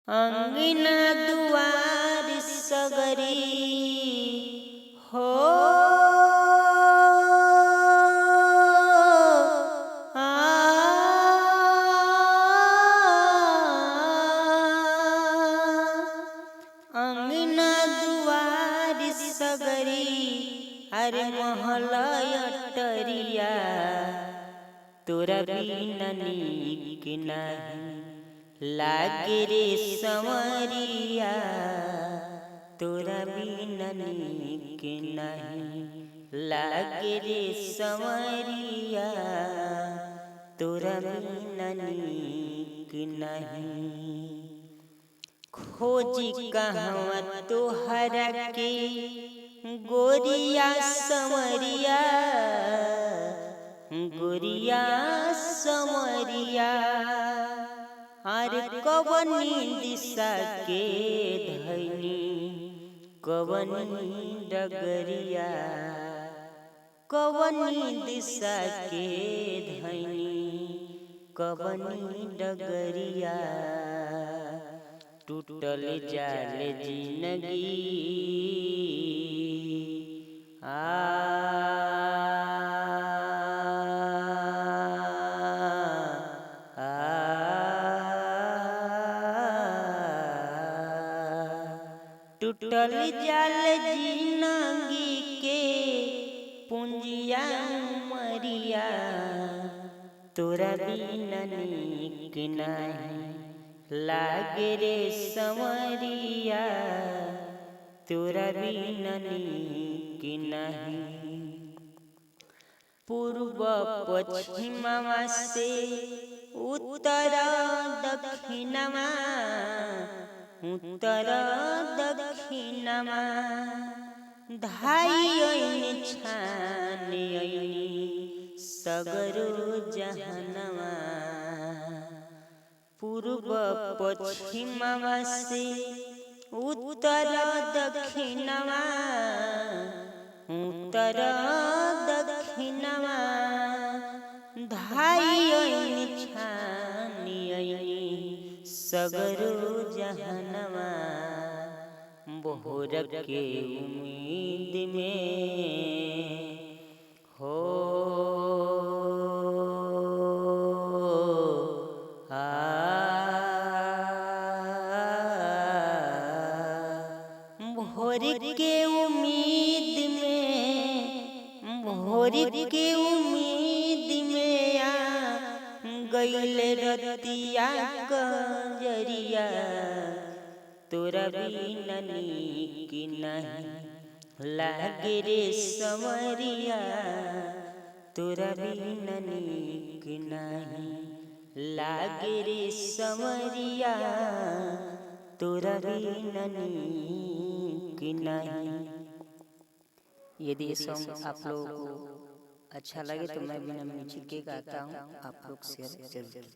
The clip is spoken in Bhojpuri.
अंगना दुआर सगरी हो अंगना दुआर सगरी अरे महलय टरिया तोरा बिना नीक नाही लागे रे संवरिया तोरा बिना नीक नाही लागे रे संवरिया तोरा बिना नीक नहीं। खोजी कहवा तोहरा के गोरिया संवरिया गोरिया संवरिया अरे कवनी दिशा के धैनी कवनी डगरिया कवनी दिशा के धैनी कवनी डगरिया टूटल जाल जिंदगी टूटल जाल जिंदगी के पुंजिया मरिया तोरा बिना नीक नाही लागे रे संवरिया तोरा बिना नीक नहीं। पूर्व पश्चिमवा से उत्तर दक्षिणवा उत्तर दक्षिणवा धाई छान सगरो जहनवा पूर्व पश्चिमवा से उत्तर दक्षिणवा उत्तर दक्षिणवा धाई छानी सगरो जहनवा बोहर के उम्मीद में हो भोर के उम्मीद में भोर के उम्मीद में आ गईल रतिया कजरिया तोरा बिना नीक नहीं लागे रे संवरिया तोरा बिना नीक नहीं लागे रे संवरिया तोरा बिना नीक नहीं। यदि ये सॉन्ग आप लोगों को अच्छा लगे तो मैं बिना म्यूजिक के गाता हूँ, आप लोग शेयर जरूर।